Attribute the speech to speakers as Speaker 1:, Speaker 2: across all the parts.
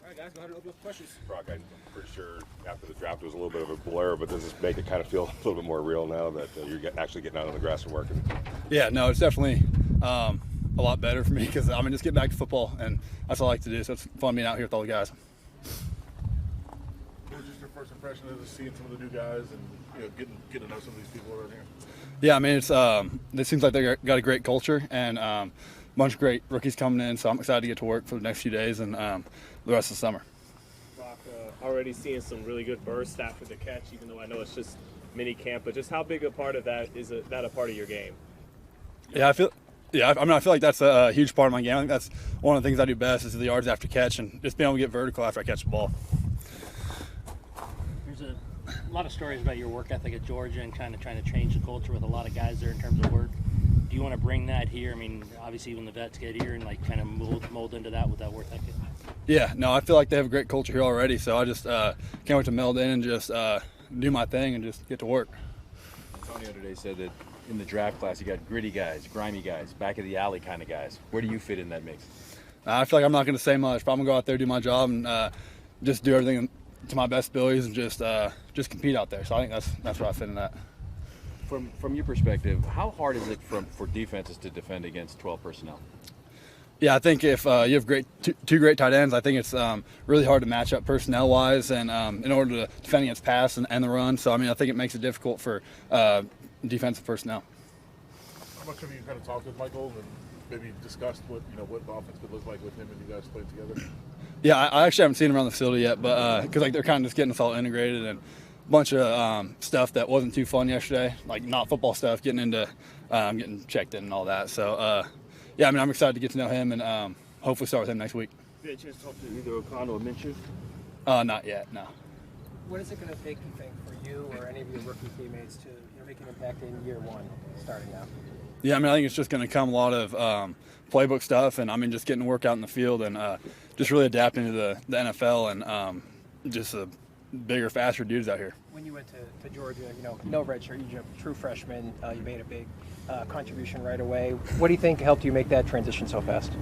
Speaker 1: All right, guys, go ahead and open up the questions.
Speaker 2: Brock, I'm pretty sure after the draft it was a little bit of a blur, but does this make it kind of feel a little bit more real now that you're actually getting out on the grass and working?
Speaker 3: Yeah, no, it's definitely a lot better for me because just getting back to football, and that's all I like to do. So it's fun being out here with all the guys.
Speaker 4: What was just your first impression of just seeing some of the new guys and getting to know some of these people around here?
Speaker 3: Yeah, it's it seems like they got a great culture and a bunch of great rookies coming in. So I'm excited to get to work for the next few days and the rest of the summer.
Speaker 5: Brock, already seeing some really good bursts after the catch, even though I know it's just mini camp. But just how big a part of that is that a part of your game?
Speaker 3: Yeah, I feel like that's a huge part of my game. I think that's one of the things I do best is the yards after catch and just being able to get vertical after I catch the ball.
Speaker 6: There's a lot of stories about your work ethic at Georgia and kind of trying to change the culture with a lot of guys there in terms of work. Do you want to bring that here? Obviously when the vets get here and kind of mold into that with that work ethic.
Speaker 3: Yeah, no, I feel like they have a great culture here already. So I just can't wait to meld in and just do my thing and just get to work.
Speaker 7: Antonio today said that in the draft class you got gritty guys, grimy guys, back of the alley kind of guys. Where do you fit in that mix?
Speaker 3: I feel like I'm not going to say much, but I'm going to go out there, do my job, and just do everything to my best abilities and just compete out there. So I think that's where I fit in that.
Speaker 7: From your perspective, how hard is it for defenses to defend against 12 personnel?
Speaker 3: Yeah, I think if you have two great tight ends, I think it's really hard to match up personnel-wise and in order to defend against pass and the run. So, I think it makes it difficult for defensive personnel.
Speaker 4: How much have you kind of talked with Michael and maybe discussed what the offense could look like with him and you guys playing together?
Speaker 3: Yeah, I actually haven't seen him around the facility yet, but because they're kind of just getting us all integrated and a bunch of stuff that wasn't too fun yesterday, like not football stuff, getting into getting checked in and all that. So, yeah, I'm excited to get to know him and hopefully start with him next week.
Speaker 1: Did you get a chance to talk to either O'Connell or Minshew?
Speaker 3: Not yet, no.
Speaker 8: What is it going to take, you think, for you or any of your rookie teammates to make an impact in year one, starting out?
Speaker 3: Yeah, I think it's just going to come a lot of playbook stuff, and just getting to work out in the field and just really adapting to the NFL and just a bigger, faster dudes out here.
Speaker 8: When you went to Georgia, no redshirt, you're a true freshman. You made a big contribution right away. What do you think helped you make that transition so fast?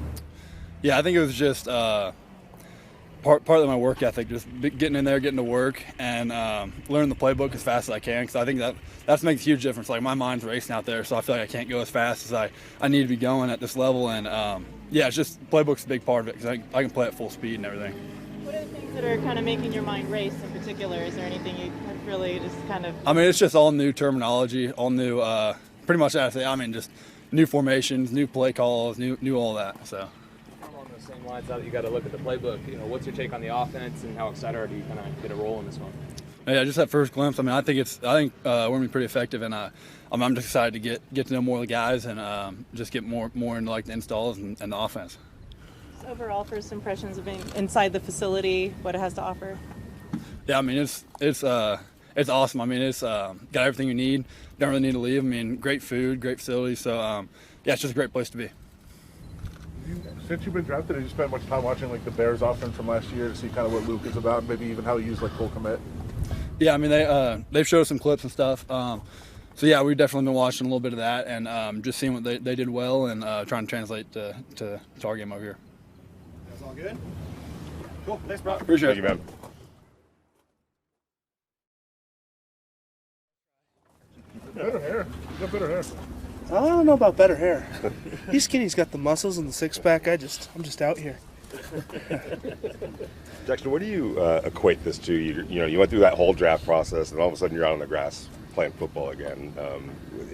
Speaker 3: Yeah, I think it was just part of my work ethic, just getting in there, getting to work, and learning the playbook as fast as I can. Because I think that makes a huge difference. Like my mind's racing out there, so I feel like I can't go as fast as I need to be going at this level. And yeah, it's just playbook's a big part of it because I can play at full speed and everything.
Speaker 9: What are the things that are kind of making your mind race in particular? Is there anything you really just kind of?
Speaker 3: It's just all new terminology, all new, pretty much everything. Just new formations, new play calls, new all that. So.
Speaker 5: Along those same lines, now that you got to look at the playbook, what's your take on the offense and how excited are you kind of get a role in this one?
Speaker 3: Yeah, just that first glimpse. I think we're gonna be pretty effective, and I'm just excited to get to know more of the guys and just get more into like the installs and the offense.
Speaker 9: So overall, first impressions of being inside the facility, what it has to offer.
Speaker 3: Yeah, it's awesome. It's got everything you need. Don't really need to leave. Great food, great facilities. So yeah, it's just a great place to be.
Speaker 4: Since you've been drafted, have you spent much time watching the Bears offense from last year to see kind of what Luke is about, and maybe even how he used Cole Kmet?
Speaker 3: Yeah, they've showed us some clips and stuff. So yeah, we've definitely been watching a little bit of that and just seeing what they did well and trying to translate to our game over here.
Speaker 1: That's all good. Cool. Thanks, Brock.
Speaker 3: Appreciate it.
Speaker 2: Thank you, man.
Speaker 4: Better hair. You got better hair.
Speaker 10: I don't know about better hair. He's skinny. He's got the muscles and the six-pack. I'm just out here.
Speaker 2: Jackson, what do you equate this to? You went through that whole draft process, and all of a sudden you're out on the grass playing football again.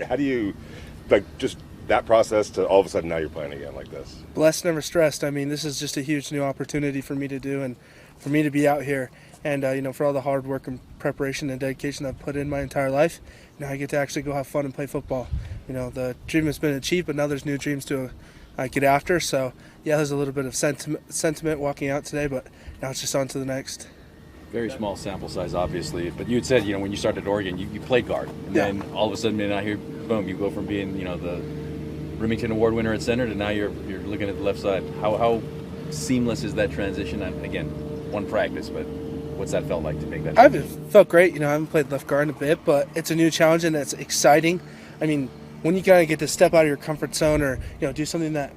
Speaker 2: How do you, just that process to all of a sudden now you're playing again like this?
Speaker 10: Blessed, never stressed. This is just a huge new opportunity for me to do and for me to be out here. And, for all the hard work and preparation and dedication I've put in my entire life, I get to actually go have fun and play football. The dream has been achieved, but now there's new dreams to get after. So, yeah, there's a little bit of sentiment walking out today, but now it's just on to the next.
Speaker 7: Very small sample size, obviously. But you had said, when you started at Oregon, you played guard. And then all of a sudden, now here, boom, you go from being, the Remington Award winner at center to now you're looking at the left side. How seamless is that transition? And again, one practice, but what's that felt like to make that transition?
Speaker 10: I've felt great. I haven't played left guard in a bit, but it's a new challenge and it's exciting. When you kind of get to step out of your comfort zone or, do something that,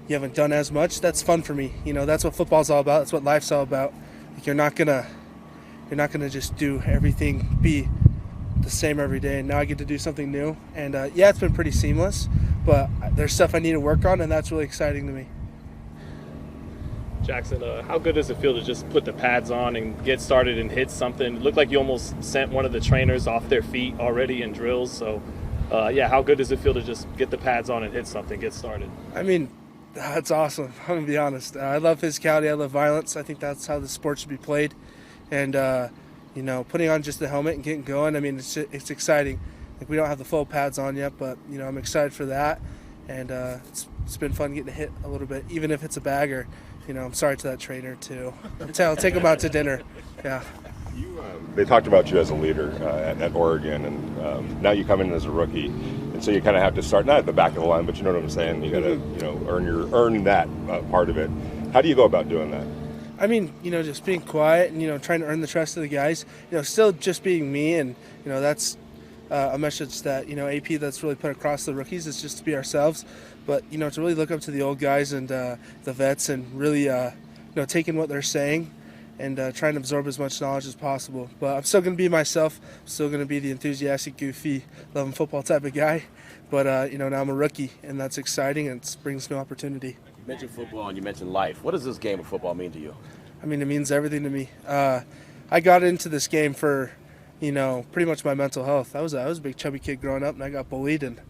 Speaker 10: you haven't done as much. That's fun for me. That's what football's all about. That's what life's all about. Like, you're not gonna just do everything, be the same every day. And now I get to do something new. And yeah, it's been pretty seamless, but there's stuff I need to work on, and that's really exciting to me.
Speaker 5: Jackson, how good does it feel to just put the pads on and get started and hit something? It looked like you almost sent one of the trainers off their feet already in drills. So, yeah, how good does it feel to just get the pads on and hit something, get started?
Speaker 10: I mean, that's awesome. I'm going to be honest. I love physicality. I love violence. I think that's how the sport should be played. And, putting on just the helmet and getting going, I mean, it's exciting. Like, we don't have the full pads on yet, but, I'm excited for that. And it's been fun getting to hit a little bit, even if it's a bagger. I'm sorry to that trainer, too. I'll take him out to dinner. Yeah.
Speaker 2: They talked about you as a leader at Oregon, and now you come in as a rookie, and so you kind of have to start not at the back of the line, but you know what I'm saying. You got to earn that part of it. How do you go about doing that?
Speaker 10: I mean, just being quiet and trying to earn the trust of the guys. Still just being me, and that's a message that AP that's really put across the rookies is just to be ourselves. But to really look up to the old guys and the vets, and really taking what they're saying and trying to absorb as much knowledge as possible. But I'm still going to be myself. I'm still going to be the enthusiastic, goofy, loving football type of guy. But now I'm a rookie, and that's exciting, and it brings new opportunity.
Speaker 11: You mentioned football and you mentioned life. What does this game of football mean to you?
Speaker 10: I mean, it means everything to me. I got into this game for pretty much my mental health. I was a big chubby kid growing up, and I got bullied, and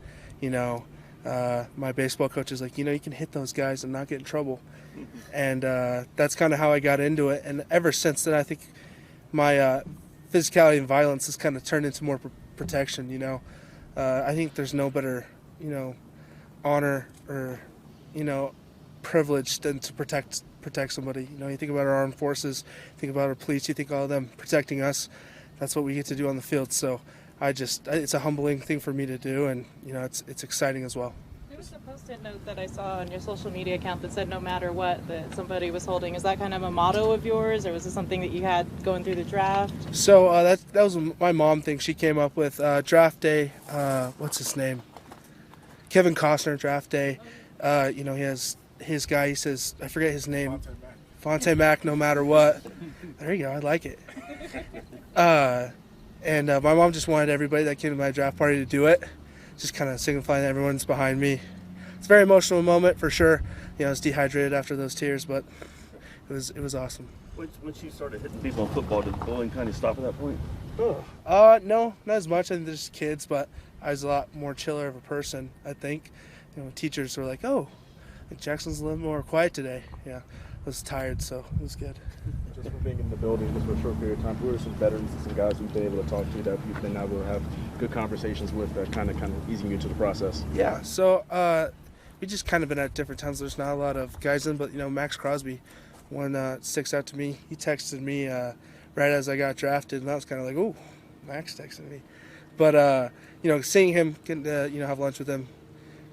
Speaker 10: my baseball coach is like, you can hit those guys and not get in trouble. And that's kind of how I got into it. And ever since then, I think my physicality and violence has kind of turned into more protection. I think there's no better honor or privilege than to protect somebody. You think about our armed forces, think about our police, you think all of them protecting us. That's what we get to do on the field. So it's a humbling thing for me to do, and it's exciting as well.
Speaker 9: There was a post-it note that I saw on your social media account that said no matter what that somebody was holding. Is that kind of a motto of yours, or was it something that you had going through the draft?
Speaker 10: So that was my mom thing she came up with. Draft day, what's his name? Kevin Costner, draft day. He has his guy, he says, I forget his name. Fonte Mac, no matter what. There you go, I like it. And my mom just wanted everybody that came to my draft party to do it, just kind of signifying that everyone's behind me. It's a very emotional moment for sure. I was dehydrated after those tears, but it was awesome.
Speaker 12: Once you started hitting people in football, did the bullying kind of stop at that point?
Speaker 10: No, not as much. I think there's kids, but I was a lot more chiller of a person, I think. Teachers were like, oh, Jackson's a little more quiet today. Yeah, I was tired, so it was good.
Speaker 13: Just for being in the building just for a short period of time, who are some veterans and some guys we've been able to talk to that you've been able to have good conversations with that kind of easing you into the process?
Speaker 10: Yeah, so we just kind of been at different times. There's not a lot of guys in, but Max Crosby, one sticks out to me. He texted me right as I got drafted, and I was kind of like, ooh, Max texted me. But seeing him, getting to have lunch with him,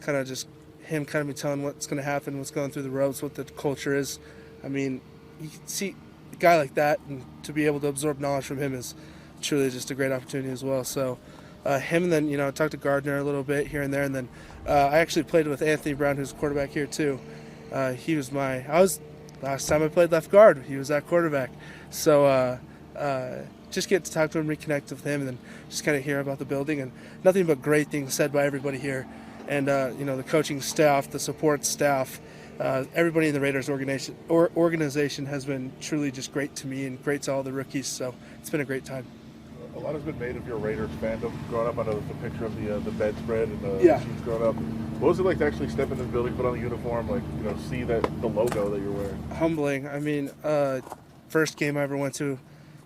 Speaker 10: kind of just him kind of be telling what's going to happen, what's going through the ropes, what the culture is. I mean, you can see a guy like that, and to be able to absorb knowledge from him is truly just a great opportunity as well. So him, and then I talked to Gardner a little bit here and there, and then I actually played with Anthony Brown, who's quarterback here too. He was last time I played left guard, he was that quarterback. So just get to talk to him, reconnect with him, and then just kind of hear about the building, and nothing but great things said by everybody here. And the coaching staff, the support staff, everybody in the Raiders organization has been truly just great to me and great to all the rookies. So it's been a great time.
Speaker 4: A lot has been made of your Raiders fandom growing up. I know the picture of the bedspread and the sheets growing up. What was it like to actually step into the building, put on the uniform, see the logo that you're wearing?
Speaker 10: Humbling. I mean, first game I ever went to,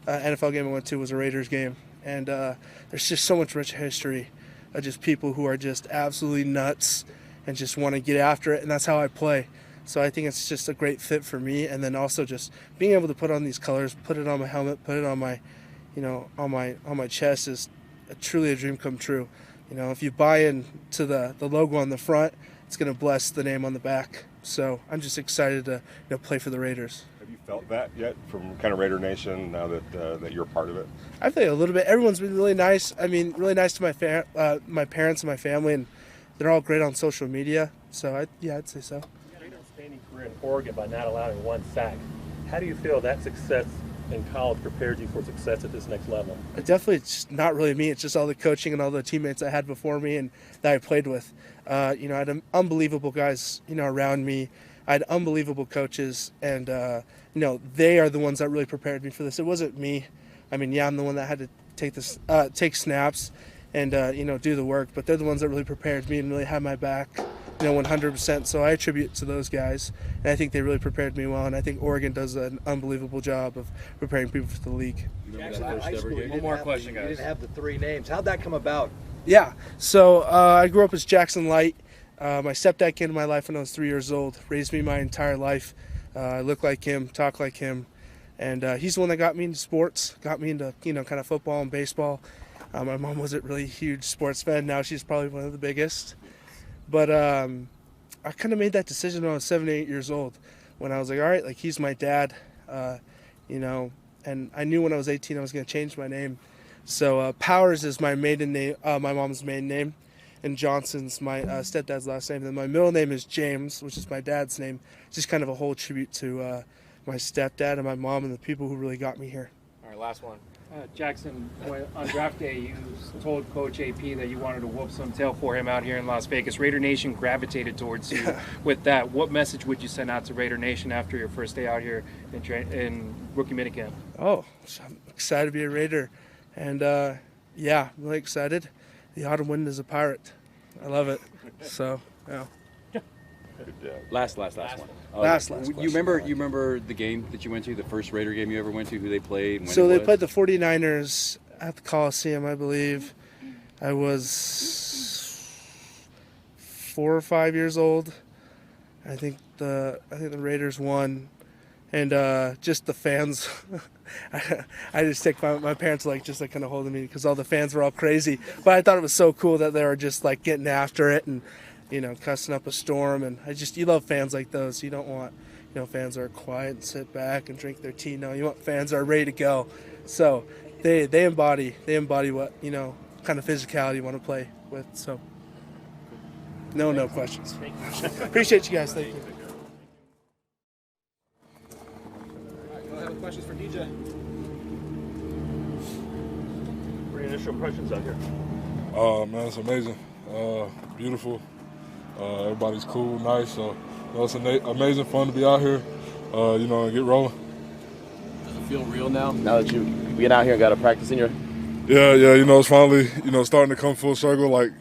Speaker 10: NFL game I went to was a Raiders game, and there's just so much rich history. Just people who are just absolutely nuts and just want to get after it, and that's how I play. So I think it's just a great fit for me, and then also just being able to put on these colors, put it on my helmet, put it on my, on my chest is truly a dream come true. If you buy into the logo on the front, it's going to bless the name on the back. So I'm just excited to play for the Raiders.
Speaker 2: Have you felt that yet from kind of Raider Nation now that you're part of it?
Speaker 10: I feel a little bit. Everyone's been really nice. I mean, really nice to my parents and my family, and they're all great on social media. So I'd say so.
Speaker 14: career in Oregon by not allowing 1 sack. How do you feel that success in college prepared you for success at this next level?
Speaker 10: Definitely, it's not really me. It's just all the coaching and all the teammates I had before me and that I played with. I had unbelievable guys, around me. I had unbelievable coaches, and they are the ones that really prepared me for this. It wasn't me. I mean, yeah, I'm the one that had to take snaps and do the work, but they're the ones that really prepared me and really had my back, 100%. So I attribute it to those guys, and I think they really prepared me well. And I think Oregon does an unbelievable job of preparing people for the league.
Speaker 7: One more question, guys.
Speaker 1: You didn't have the 3 names. How'd that come about?
Speaker 10: Yeah, so I grew up as Jackson Light. My stepdad came into my life when I was 3 years old, raised me my entire life. I look like him, talk like him, and he's the one that got me into sports, got me into kind of football and baseball. My mom wasn't really a huge sports fan. Now she's probably one of the biggest. But I kind of made that decision when I was 7, 8 years old, when I was like, all right, like he's my dad, and I knew when I was 18 I was going to change my name. So Powers is my maiden name, my mom's maiden name, and Johnson's my stepdad's last name. And then my middle name is James, which is my dad's name. It's just kind of a whole tribute to my stepdad and my mom and the people who really got me here.
Speaker 15: All right, last one. Jackson, on draft day, you told Coach AP that you wanted to whoop some tail for him out here in Las Vegas. Raider Nation gravitated towards you with that. What message would you send out to Raider Nation after your first day out here in rookie minicamp?
Speaker 10: Oh, I'm excited to be a Raider. And, yeah, I'm really excited. The autumn wind is a pirate. I love it. So, yeah.
Speaker 7: Last one.
Speaker 10: Last
Speaker 7: You remember the game that you went to, the first Raider game you ever went to, who they played? When
Speaker 10: so they played the 49ers at the Coliseum, I believe. I was 4 or 5 years old. I think the Raiders won. And just the fans, I just take my parents just kind of holding me because all the fans were all crazy. But I thought it was so cool that they were just like getting after it and, cussing up a storm. And you love fans like those. You don't want, fans that are quiet and sit back and drink their tea. No, you want fans that are ready to go. So they embody what, kind of physicality you want to play with. So no questions. Appreciate you guys. Thank you.
Speaker 1: Questions for DJ?
Speaker 14: What are your initial impressions out here?
Speaker 16: Man, it's amazing. Beautiful. Everybody's cool, nice. So it's amazing fun to be out here, and get rolling.
Speaker 11: Does it feel real now that you get out here and got to practice in your...
Speaker 16: Yeah, it's finally, starting to come full circle. Like,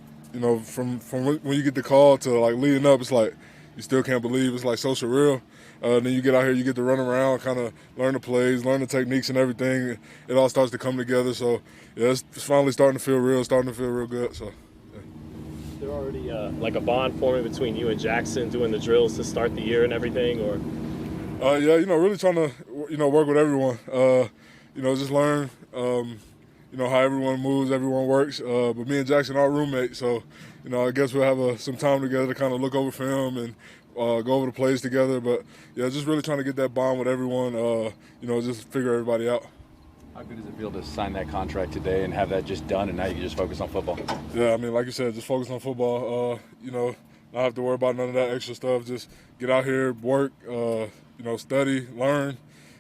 Speaker 16: from when you get the call to, like, leading up, it's like you still can't believe it's, like, so surreal. Then you get out here, you get to run around, kind of learn the plays, learn the techniques and everything. It all starts to come together. So, yeah, it's finally starting to feel real, good. So, yeah.
Speaker 5: Is there already like a bond forming between you and Jackson doing the drills to start the year and everything, or?
Speaker 16: Yeah, really trying to, work with everyone. Just learn, how everyone moves, everyone works. But me and Jackson are roommates, so, I guess we'll have some time together to kind of look over film and go over the plays together. But, yeah, just really trying to get that bond with everyone, just figure everybody out.
Speaker 7: How good does it feel to sign that contract today and have that just done, and now you can just focus on football?
Speaker 16: Yeah, I mean, like you said, just focus on football. Not have to worry about none of that extra stuff. Just get out here, work, study, learn,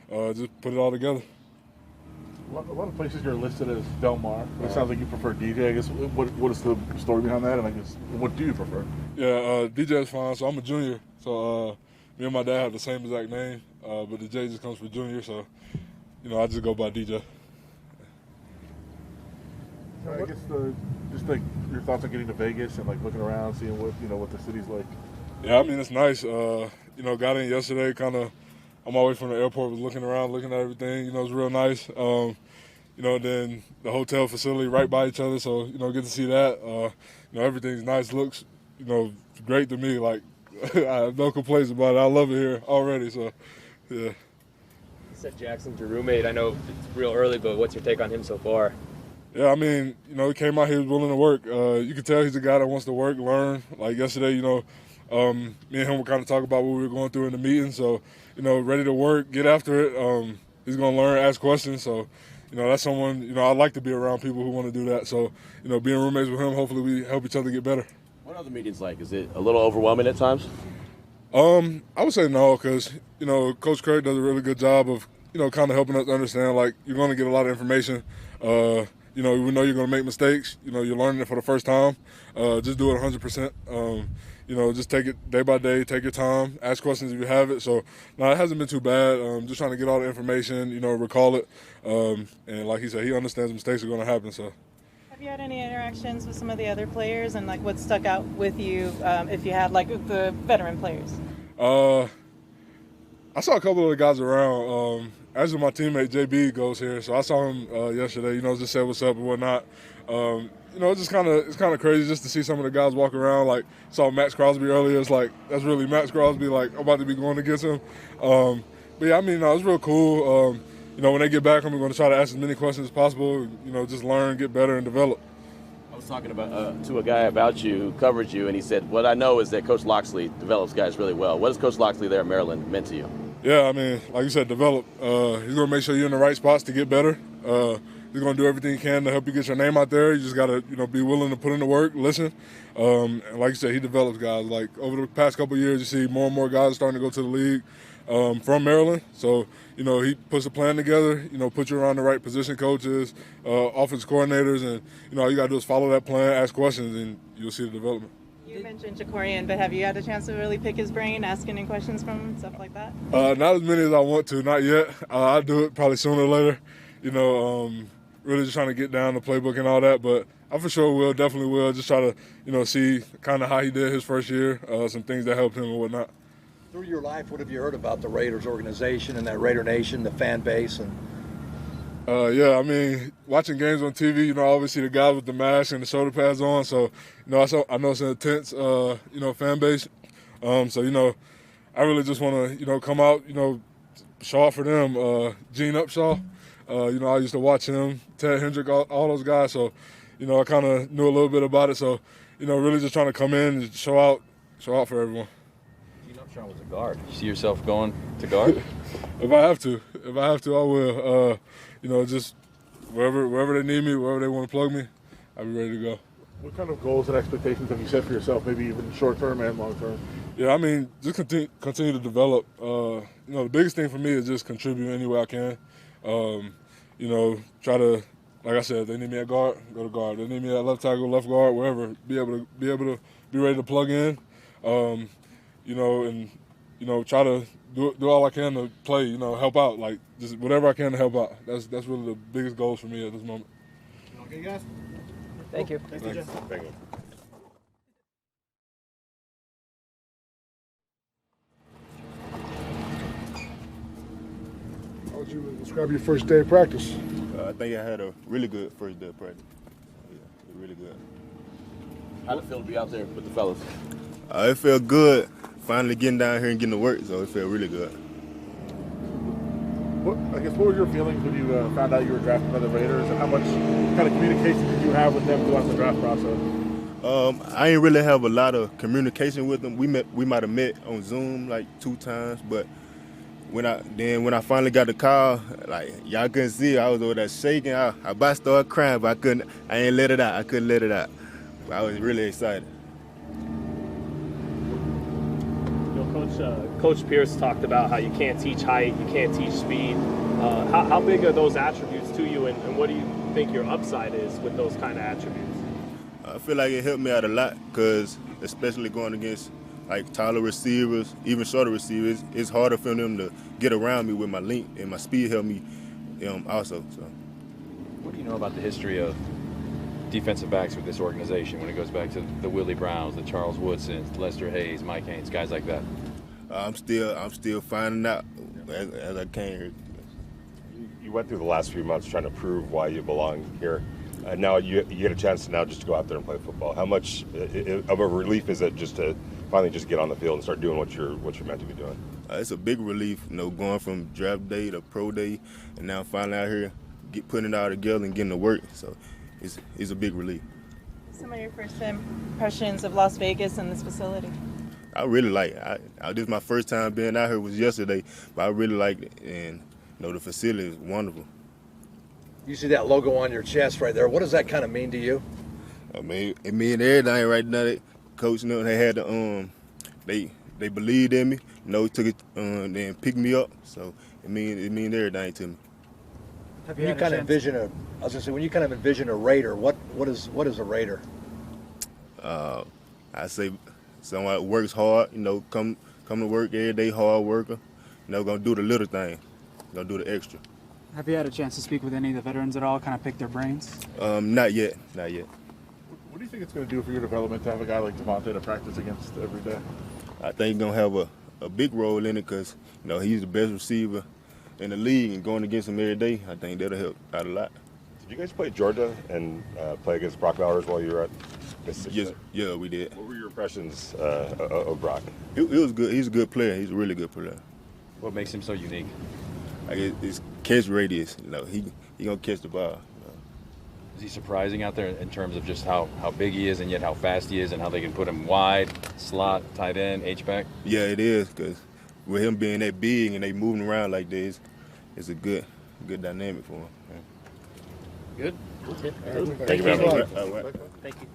Speaker 16: just put it all together.
Speaker 4: A lot of places you're listed as Del Mar. It sounds like you prefer DJ. I guess what is the story behind that? And I guess what do you prefer?
Speaker 16: Yeah, DJ is fine. So I'm a junior. So me and my dad have the same exact name, but the J just comes for junior. So I just go by DJ.
Speaker 4: I guess just like your thoughts on getting to Vegas and like looking around, seeing what the city's like.
Speaker 16: Yeah, I mean it's nice. Got in yesterday, kind of on my way from the airport, was looking around, looking at everything. It's real nice. Then the hotel facility right by each other, so get to see that. Everything's nice, looks great to me. Like I have no complaints about it. I love it here already. So yeah.
Speaker 5: You said Jackson's your roommate. I know it's real early, but what's your take on him so far?
Speaker 16: Yeah, I mean, he came out here, was willing to work. You can tell he's a guy that wants to work, learn. Like yesterday, me and him were kind of talking about what we were going through in the meeting. So, ready to work, get after it. He's going to learn, ask questions. So, that's someone, I like to be around people who want to do that. So, being roommates with him, hopefully we help each other get better.
Speaker 11: What are the meetings like? Is it a little overwhelming at times?
Speaker 16: I would say no, because Coach Craig does a really good job of kind of helping us understand, like, you're going to get a lot of information. We know you're going to make mistakes. You're learning it for the first time. Just do it 100%. Just take it day by day. Take your time. Ask questions if you have it. So, no, it hasn't been too bad. Just trying to get all the information. Recall it. And like he said, he understands mistakes are going to happen. So.
Speaker 9: Have you had any interactions with some of the other players, and like what stuck out with you if you had like the veteran players?
Speaker 16: I saw a couple of the guys around. Actually, my teammate JB goes here, so I saw him yesterday. Just said what's up and whatnot. It's kind of crazy just to see some of the guys walk around. Like, saw Max Crosby earlier. It's like, that's really Max Crosby. Like, I'm about to be going against him. But yeah, it's real cool. When they get back, I'm going to try to ask as many questions as possible. Just learn, get better, and develop.
Speaker 11: I was talking to a guy about you who covered you, and he said, what I know is that Coach Loxley develops guys really well. What has Coach Loxley there at Maryland meant to you?
Speaker 16: Yeah, like you said, develop. He's going to make sure you're in the right spots to get better. He's going to do everything he can to help you get your name out there. You just got to, be willing to put in the work, listen. And like you said, he develops guys. Like, over the past couple of years, you see more and more guys starting to go to the league from Maryland. So, he puts a plan together, put you around the right position coaches, offense coordinators, and, all you got to do is follow that plan, ask questions, and you'll see the development.
Speaker 9: You mentioned Decamerion, but have you had a chance to really pick his brain, ask any questions from him, stuff like that?
Speaker 16: Not as many as I want to, not yet. I'll do it probably sooner or later. Really just trying to get down the playbook and all that, but I for sure will, definitely will. Just try to, see kind of how he did his first year, some things that helped him and whatnot.
Speaker 17: Through your life, what have you heard about the Raiders organization and that Raider Nation, the fan base? And
Speaker 16: watching games on TV, I always see the guys with the mask and the shoulder pads on. So, I know it's an intense, fan base. I really just want to, come out, show out for them. Gene Upshaw, I used to watch him, Ted Hendrick, all those guys. So, I kind of knew a little bit about it. So, really just trying to come in and show out for everyone.
Speaker 7: Gene Upshaw was a guard. You see yourself going to guard?
Speaker 16: If I have to, I will. Just wherever they need me, wherever they want to plug me, I'll be ready to go.
Speaker 4: What kind of goals and expectations have you set for yourself, maybe even short term and long term?
Speaker 16: Yeah, just continue to develop. The biggest thing for me is just contribute any way I can. Try to, like I said, if they need me at guard, go to guard. If they need me at left tackle, left guard, wherever, be able to be ready to plug in. Try to do all I can to play, help out, like just whatever I can to help out. That's really the biggest goals for me at this moment.
Speaker 17: Okay, guys?
Speaker 8: Thank you.
Speaker 2: Thank you.
Speaker 4: How would you describe your first day of practice?
Speaker 18: I think I had a really good first day of practice. Yeah, really good.
Speaker 11: How'd it feel to be out there with the fellas?
Speaker 18: It felt good. Finally getting down here and getting to work, so it felt really good.
Speaker 4: What were your feelings when you found out you were drafted by the Raiders, and how much kind of communication did you have with them throughout the draft process?
Speaker 18: I didn't really have a lot of communication with them. We might have met on Zoom like 2 times, but when I finally got the call, like y'all couldn't see, I was over there shaking. I about started crying, but I ain't let it out. I couldn't let it out. But I was really excited.
Speaker 5: Coach Pierce talked about how you can't teach height, you can't teach speed. How big are those attributes to you, and what do you think your upside is with those kind of attributes?
Speaker 18: I feel like it helped me out a lot because, especially going against like taller receivers, even shorter receivers, it's harder for them to get around me with my length, and my speed helped me also. So,
Speaker 7: what do you know about the history of defensive backs with this organization when it goes back to the Willie Browns, the Charles Woodsons, Lester Hayes, Mike Haynes, guys like that?
Speaker 18: I'm still finding out as I came here.
Speaker 2: You went through the last few months trying to prove why you belong here. And now you get a chance to now just go out there and play football. How much of a relief is it just to finally just get on the field and start doing what you're meant to be doing?
Speaker 18: It's a big relief, going from draft day to pro day, and now finally out here putting it all together and getting to work. So it's a big relief.
Speaker 9: Some of your first impressions of Las Vegas and this facility?
Speaker 18: I really like it. This is my first time being out here. Was yesterday, but I really liked it, and the facility is wonderful.
Speaker 17: You see that logo on your chest right there. What does that kind of mean to you?
Speaker 18: It mean everything right now. Coach, they had the they believed in me. You know, took it and picked me up. So it mean everything to me.
Speaker 17: When you kind of envision when you kind of envision a Raider, what is a Raider?
Speaker 18: I say someone that works hard. You know, come to work every day, hard worker. You know, gonna do the little thing, gonna do the extra.
Speaker 19: Have you had a chance to speak with any of the veterans at all, kind of pick their brains?
Speaker 18: Not yet.
Speaker 4: What do you think it's going to do for your development to have a guy like Devontae to practice against every day?
Speaker 18: I think he's gonna have a big role in it because you know he's the best receiver in the league, and going against him every day, I think that'll help out a lot.
Speaker 2: Did you guys play Georgia and play against Brock Bowers while you were at Mississippi?
Speaker 18: Yes, yeah, we did.
Speaker 2: What were your impressions of Brock?
Speaker 18: He was good. He's a good player. He's a really good player.
Speaker 7: What makes him so unique?
Speaker 18: Like his catch radius. You know, he gonna catch the ball.
Speaker 7: Is he surprising out there in terms of just how big he is and yet how fast he is and how they can put him wide, slot, tight end, H-back?
Speaker 18: Yeah, it is, because with him being that big and they moving around like this, it's a good dynamic for him.
Speaker 5: Good.
Speaker 2: Thank you very much.
Speaker 5: Thank you.